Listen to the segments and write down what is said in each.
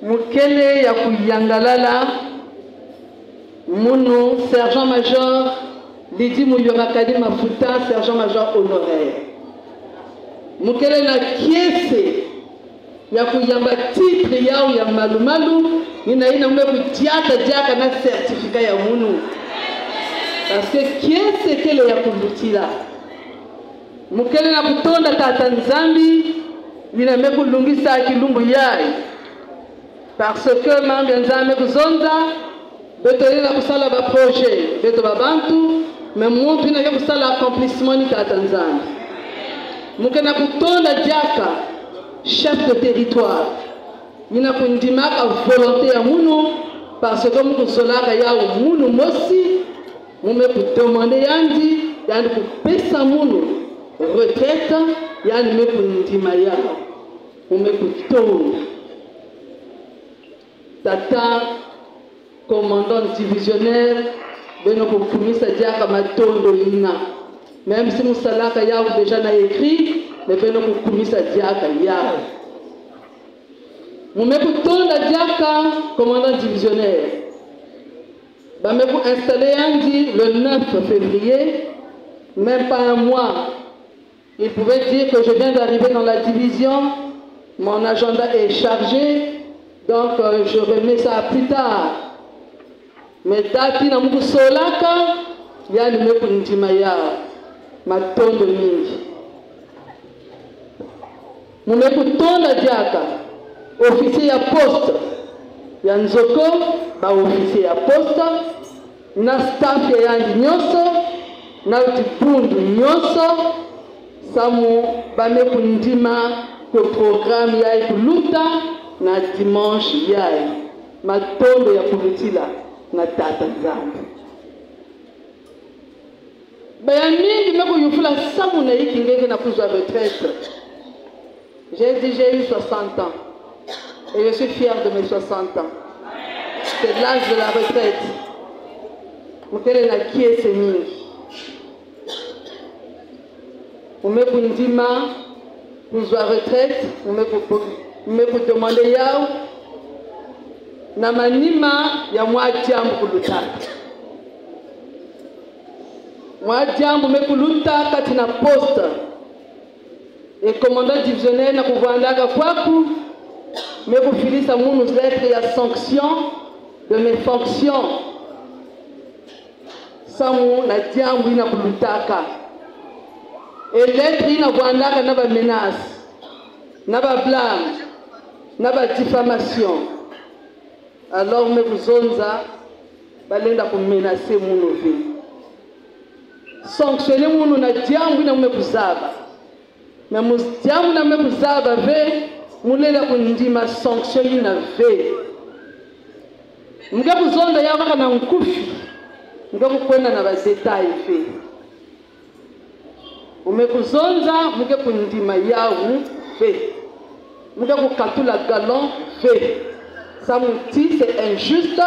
Mukele ya kuyangalala Mounou, sergent-major Lidi Mouyorakadi Mafuta, sergent-major honoraire. Mukele na kiese ya kuyamba titre yao ya malumalu ina mwe kutiaka diaka na certificat ya munu. Parce que kiese kele ya kulutila. Mukele na kutonda tata nzambi ina mwe kulungisa kilumbu yai. Parce que mambi nzambe kuzonda beto ina kusala ba projet, beto babantu, mais muntu ina kusala accomplissement ni tata nzambi. Mukele na kutonda diaka chef de territoire. Mina kundimaka volonté ya munu parce que muku solaka ya munu mosi mume kudemande yandi yandi kupesa munu retraite yandi me kundima ya mume kutonda tata commandant divisionnaire beno kukumisa diaka matondo ina même si musalaka ya déjà na écrit mais beno kukumisa diaka ya Moumekou Tonda Diaka, commandant divisionnaire. Bamekou installé Andi le 9 février, même pas un mois. Il pouvait dire que je viens d'arriver dans la division, mon agenda est chargé, donc je remets ça plus tard. Mais Dati Namoukou Solaka, Yann Mekou Ndimaya, ma tonde mingi. Moumekou Tonda Diaka. Officier à poste, ya nzoko, ba officier à poste, na staff ya nyoso, na utibundu nyoso, samu bame kundima ko programme ya kuluta na dimanche ya matondo ya kulutila na tata nzambe. Bayami meko yufula samu na yikingeke na kuzwa retraite. J'ai dit j'ai eu 60 ans. Et je suis fier de mes 60 ans. C'est l'âge de la retraite. Mukele na kiese mingi. Umeku ndima, kuzwa retraite, umeku demande yao, na manima ya mwajambu kulutaka. Mwajambu umeku lutaka tina poste. Et commandant divisionnaire na kuvandaka kwaku, mais vous finissez à mon lettre et à sanction de mes fonctions. Samu na diambu ina kulutaka. Et lettre ina kuandaka na ba menace, na ba blâme, na ba diffamation. Alors me kuzonza balenda ku menacer munu vi. Sanctionner munu na diambu ina me kuzaba. Mais mu diambu na me kuzaba ve Moulela kundima sanction ina ve. Mga kuzonda ya waka na nkufi. Mga kukwenda na bazetayi ve. Ume kuzonda mga kundima ya ve. Mga kukatula galon ve. Ça mouti c'est injuste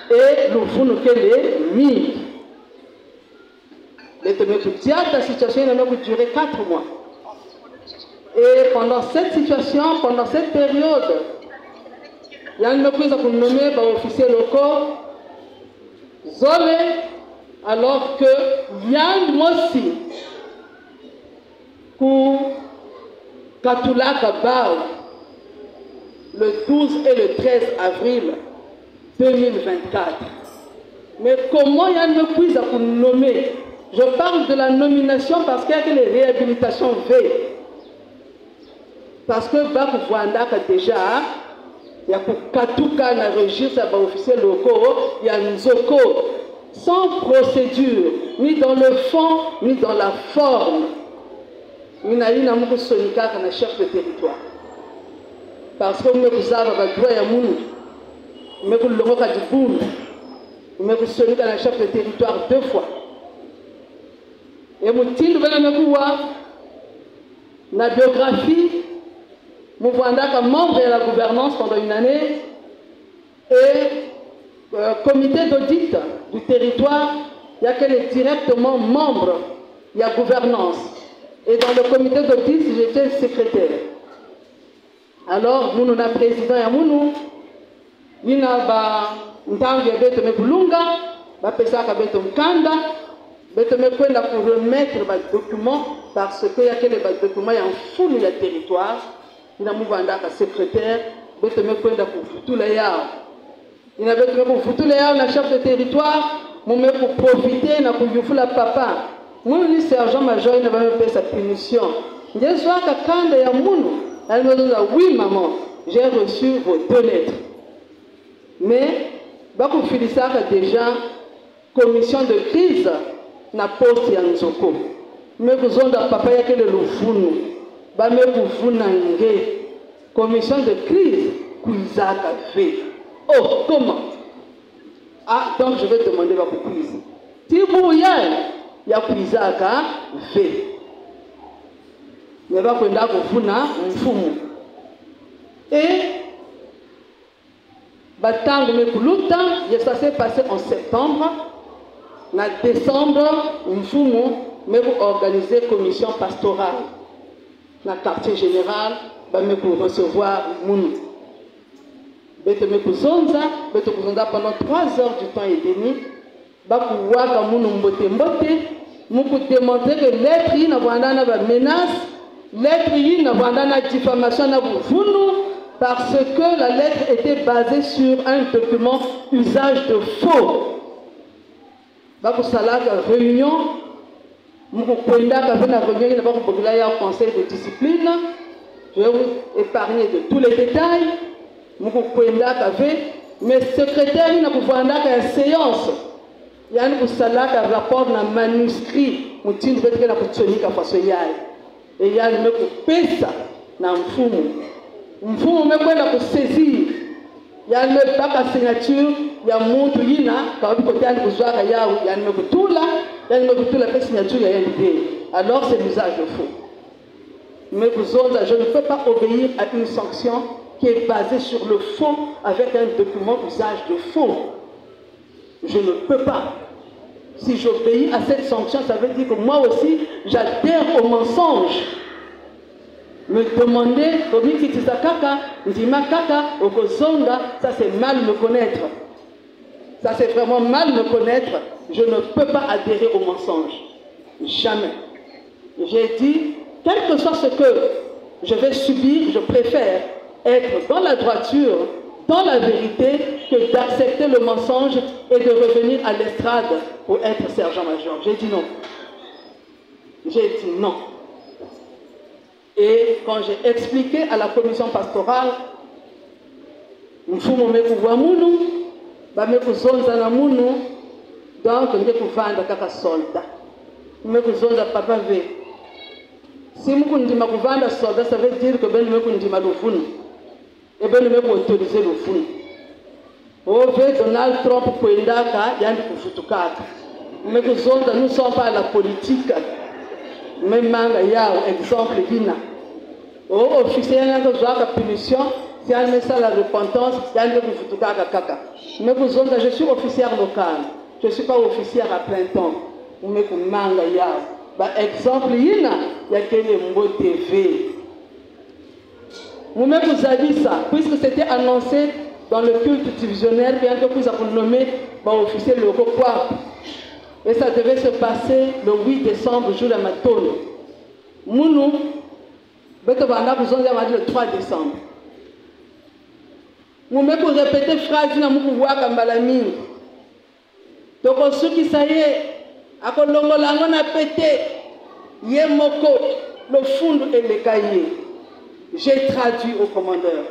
et l'oufounou kele mi. La situation n'a pas duré 4 mois. Et pendant cette situation, pendant cette période, il y a une prise pour nommer par officiers locaux, Zolé, alors que Yann Mossi, pour Katula Kabao, le 12 et le 13 avril 2024. Mais comment Yann me prise pour nommer? Je parle de la nomination parce qu'il y a les réhabilitations V. Parce que Bakou Wandaka déjà, il y a Katuka na registre à officiers locaux, il y a Nzoko, sans procédure, ni dans le fond, ni dans la forme. Il y a un sonika na chef de territoire. Parce que nous avons un droit à Mounou, nous avons le droit à Diboun, nous avons sonika na chef de territoire 2 fois. Et nous avons la biographie. Mouvanda comme membre de la gouvernance pendant une année et comité d'audit du territoire, il y a qu'elle est directement membre, il y a gouvernance. Et dans le comité d'audit, j'étais secrétaire. Alors, nous, nous avons président et nous, Nina ba ntangi ya beto mekulunga, ba pesaka beto mkanda, beto mekwenda pour remettre ba documents parce que ya kele ba documents ya mfunu ya territoire, ina muvanda ka secrétaire, beto mekwenda pour futula yao. Ina beto me pour futula yao na chef de territoire, mume pour profiter na kujufula papa. Munu ni sergent major ina ba me sa punition. Ndezo aka kanda ya munu, elle me dit oui maman, j'ai reçu vos 2 lettres. Mais bako filisaka déjà commission de crise na poste ya nzoko. Mais kuzonda papa yake le lufunu. Ba me kuvuna nge. Commission de crise kuizaka fait. Oh, comment? Ah, donc je vais demander bako crise. Tibu ya kuizaka fait. Mais bako nda kuvuna mfumu. Et ça s'est passé en septembre. En décembre, nous avons organisé une commission pastorale dans le quartier général pour recevoir Mounou. Nous avons pendant 3 heures du temps et demi. Nous avons démontré que l'être yi na menace, l'être yi na diffamation na parce que la lettre était basée sur un document usage de faux. Bako salaka réunion, moko kwenda ka na réunion na bako bokila ya conseil de discipline. Je vais vous épargner de tous les détails. Moko kwenda ka mais secrétaire na kuvanda ka séance. Yani ko salaka rapport na manuscrit, mutindi beteke na kutsonika faso yaye. Et yani meko pesa na mfumu. Mfumu mekwenda kusaisir ya mpaka signature ya muntu yina kwa côté ali kuzwaka yao ya nimekutula pesa signature ya ND. Alors c'est l'usage de faux. Mais je ne peux pas obéir à une sanction qui est basée sur le faux avec un document d'usage de faux. Je ne peux pas. Si j'obéis à cette sanction, ça veut dire que moi aussi j'adhère au mensonge. Me demander, ça c'est mal me connaître. Ça c'est vraiment mal me connaître. Je ne peux pas adhérer au mensonge. Jamais. J'ai dit, quel que soit ce que je vais subir, je préfère être dans la droiture, dans la vérité, que d'accepter le mensonge et de revenir à l'estrade pour être sergent-major. J'ai dit non. J'ai dit non. Et quand j'ai expliqué à la commission pastorale, donc je vais vendre kaka soldat. Papa ve. Si je dis vendre soldat, ça veut dire que ben me ndima lofunu. Et ben me autoriser lofunu. Ove Donald Trump poendaka yandi kufutukaka. Mais nous ne sommes pas à la politique. Même manga yao exemple dina. Oh officier n'a pas de punition. Si on met ça la repentance, yandi kufutukaka kaka. Mais je suis officier local. Je ne suis pas officier à plein temps. Mais manga yao. Par exemple yina ya kele Mbo TV. Vous-même vous avez dit ça, puisque c'était annoncé dans le culte divisionnaire, bientôt vous avez nommé officier locaux quoi. Et ça devait se passer le 8 décembre, jour de Matone. Mounou, vous avez dit le 3 décembre. Vous me pour répéter phrase, vous voir comme Balami. Donc, ceux qui ça y est, à Kolongo Langon a pété, Yemoko, le fond et les cahiers. J'ai traduit au commandeur.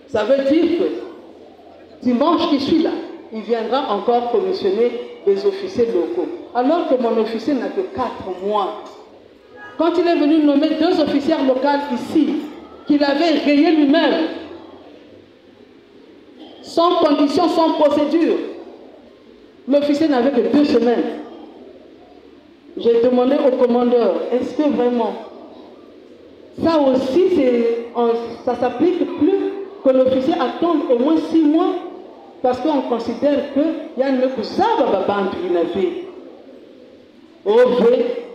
Ça veut dire que dimanche qui suit là, il viendra encore commissionner des officiers locaux. Alors que mon officier n'a que 4 mois. Quand il est venu nommer 2 officiers locaux ici, qu'il avait rayé lui-même, sans condition, sans procédure, l'officier n'avait que 2 semaines. J'ai demandé au commandeur, est-ce que vraiment, ça aussi, ça s'applique plus que l'officier attende au moins 6 mois? Parce qu'on considère qu'il y a une bande qui n'a fait. Oh,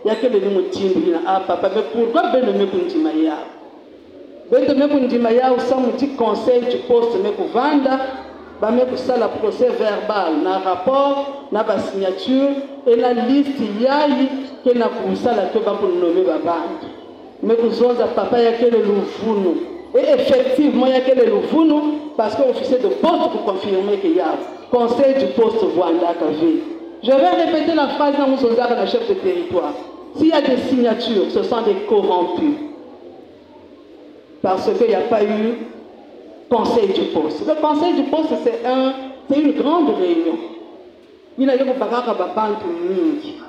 il y a que le nom de ah papa, mais pourquoi ben le mec bete me kundima ya usamu ti conseil du poste me kuvanda ba me kusala procès verbal na rapport na ba signature et la liste yayi ke na kusala ke ba kunommer ba bantu me kuzonza papa ya kele luvunu et effectivement ya kele luvunu parce que officier de poste pour confirmer que ya conseil du poste Vwanda Kavé. Je vais répéter la phrase dans mon la chef de territoire. S'il y a des signatures, ce sont des corrompus. Parce qu'il n'y a pas eu conseil du poste. Le conseil du poste, c'est une grande réunion. Il y a eu un bagage à bantu mingi.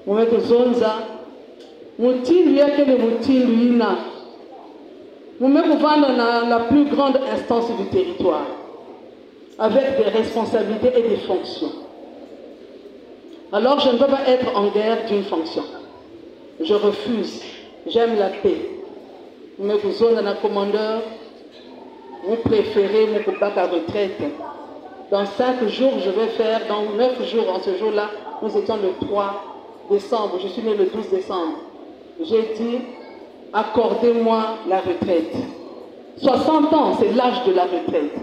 Nous mettons zonza. Moutil, y a que le moutil, ina. Nous mettons dans la plus grande instance du territoire, avec des responsabilités et des fonctions. Alors je ne peux pas être en guerre d'une fonction. Je refuse. J'aime la paix. Mais vous êtes un commandeur, vous préférez mon combat à retraite. Dans 5 jours, je vais faire, dans 9 jours, en ce jour-là, nous étions le 3 décembre, je suis né le 12 décembre. J'ai dit, accordez-moi la retraite. 60 ans, c'est l'âge de la retraite.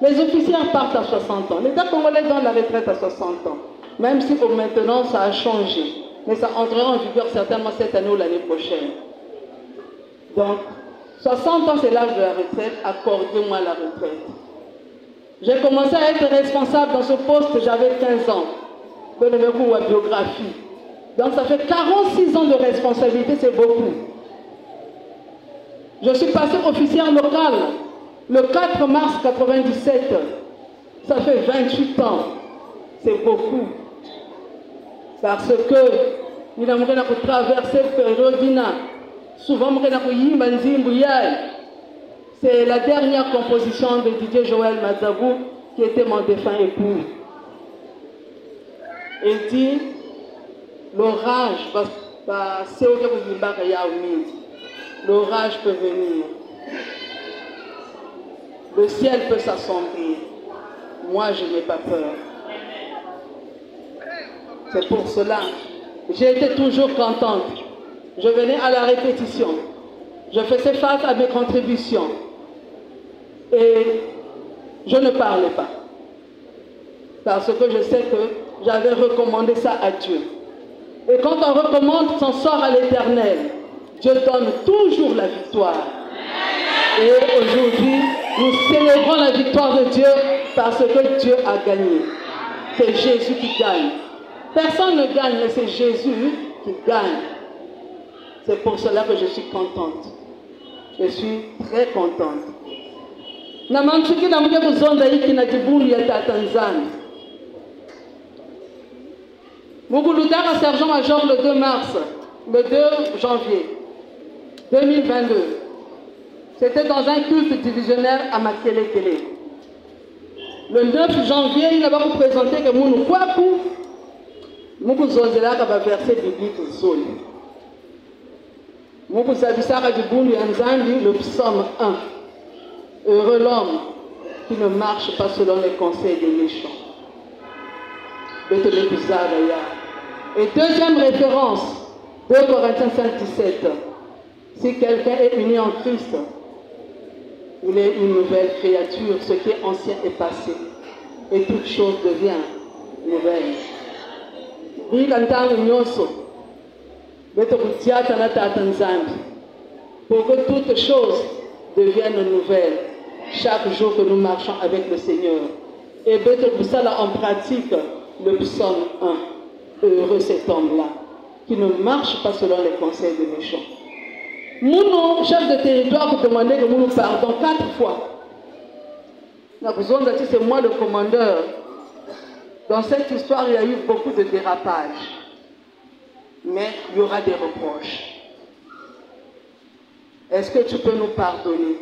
Les officiers partent à 60 ans. L'État congolais donne la retraite à 60 ans. Même si pour maintenant ça a changé. Mais ça entrera en vigueur certainement cette année ou l'année prochaine. Donc, 60 ans c'est l'âge de la retraite, accordez-moi la retraite. J'ai commencé à être responsable dans ce poste, j'avais 15 ans. Pour le coup, à biographie. Donc ça fait 46 ans de responsabilité, c'est beaucoup. Je suis passé officière locale le 4 mars 1997. Ça fait 28 ans. C'est beaucoup. Parce que nous avons traversé le période. Souvent, c'est la dernière composition de Didier Joël Mazabou, qui était mon défunt époux. Il dit, l'orage, l'orage peut venir. Le ciel peut s'assombrir. Moi, je n'ai pas peur. C'est pour cela. J'ai été toujours contente. Je venais à la répétition. Je faisais face à mes contributions. Et je ne parlais pas. Parce que je sais que j'avais recommandé ça à Dieu. Et quand on recommande son sort à l'Éternel, Dieu donne toujours la victoire. Et aujourd'hui, nous célébrons la victoire de Dieu parce que Dieu a gagné. C'est Jésus qui gagne. Personne ne gagne, mais c'est Jésus qui gagne. C'est pour cela que je suis contente. Je suis très contente. Muguludara sergent-major le 2 mars, le 2 janvier 2022. C'était dans un culte divisionnaire à Makelekele. Le 9 janvier, il n'a pas présenté que Mounou Kwaku, Moukou Zonzela va verset biblique Zoli. Moukou Zabissara du Boulou Yanzandi, le psaume 1. Heureux l'homme qui ne marche pas selon les conseils des méchants. Et deuxième référence, 2 Corinthiens 5, 17. Si quelqu'un est uni en Christ, il est une nouvelle créature, ce qui est ancien est passé, et toute chose devient nouvelle. Pour que toutes choses deviennent nouvelles, chaque jour que nous marchons avec le Seigneur. Et pour ça, là, on pratique le psaume 1. Heureux cet homme-là, qui ne marche pas selon les conseils des méchants. Mon chef de territoire vous demandait que nous pardon 4 fois. C'est moi le commandeur. Dans cette histoire, il y a eu beaucoup de dérapages. Mais il y aura des reproches. Est-ce que tu peux nous pardonner?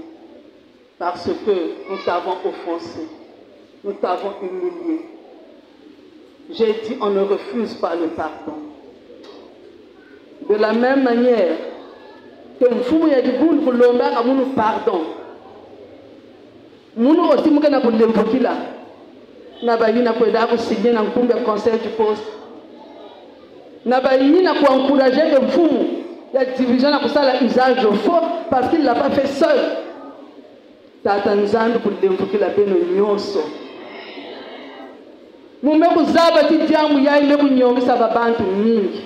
Parce que nous t'avons offensé. Nous t'avons humilié. J'ai dit, on ne refuse pas le pardon. De la même manière que nous y a du boule pour l'homme à nous pardon. Nous aussi, nous avons des gens là. Nous avons signé dans le conseil du poste. Nous avons encouragé les fous Il y a dirigeant pour ça l'usage de faux parce qu'il ne l'a pas fait seul. Tata Nzambe pour l'invoquer la peine au nyonso. Mume kuzaba ti diamu ya ime kunyongisa babantu mingi.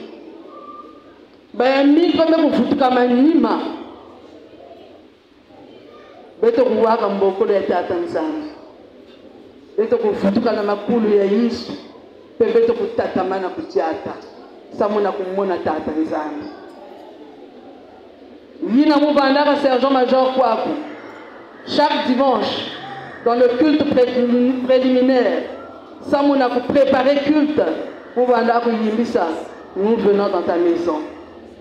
Baya mingi pame kufutuka manima. Beto kuwaka mbokolo ya Tata Nzambe. Beto kufutuka na makulu ya Yesu. Beto kutatamana kujiata. Samuna kumona Tata Nzambe. Yina mubandaka sergent major kwaku. Chaque dimanche, dans le culte préliminaire, Samuna pour préparer culte, nous venons dans ta maison.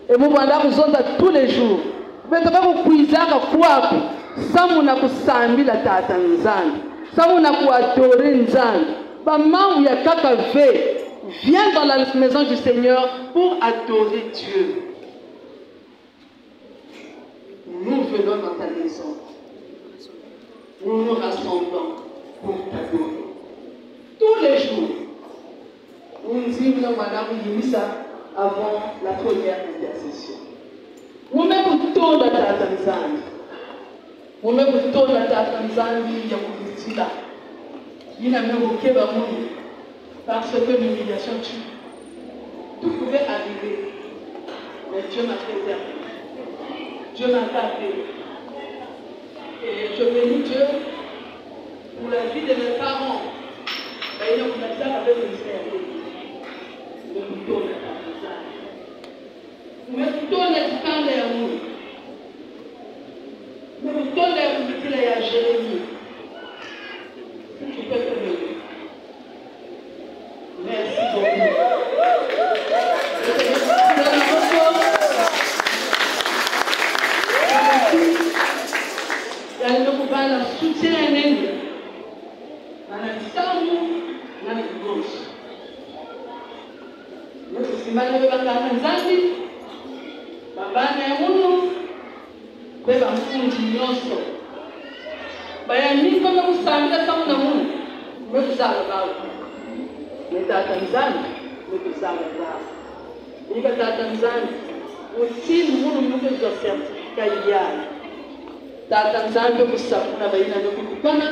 Et nous venons tous les jours. Mais tu vas cuisiner quoi? Samuna pour sambi la tata nzambe. Samuna pour adorer nzambe. Maman ya kakavé vient dans la maison du Seigneur pour adorer Dieu. Nous venons dans ta maison. Nous nous rassemblons pour t'adorer. Tous les jours, nous disons avant la première intercession. Nous mettons tout la Tata Nzambe. Nous mettons tout la Tata Nzambe, il y a beaucoup de là. Il y a même au Québec, parce que l'humiliation tue. Tout pouvait arriver. Mais Dieu m'a préservé. Dieu m'a gardé. Et je bénis Dieu pour la vie de mes parents. Il y a un message avec le ministère. Le couteau de la Nzambe. Le couteau de la Nzambe. Le couteau de la Nzambe à Jérémie. Si tu peux te lever. Merci beaucoup. Il y a un soutien à l'ennemi. Dans la distance, dans la gauche. Nous sommes malheureux dans la Nzambe. Papa n'a pas beba mfunzi nyonso. Baya mingi kama kusambila samu na mungu. Mwekuzala bawo. Tata Nzambe, mwekuzala bawo. Ika Tata Nzambe, utini munu mweke za certificat iyali. Tata Nzambe kusapuna bayina nukukukana.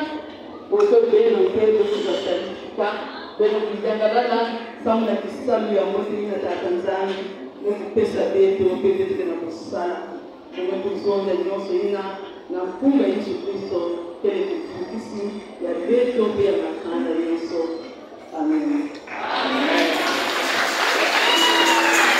Oto beno kebe kuza certificat. Beno kujangalala samu na kisamu ya mwote ina Tata Nzambe. Mwekupesa beto, mwekupesa na kusala. Mwekuzonda nyonso ina na mpunga Yesu Kristo. Kele kufukisi ya beto ya makanda Yesu. Amen.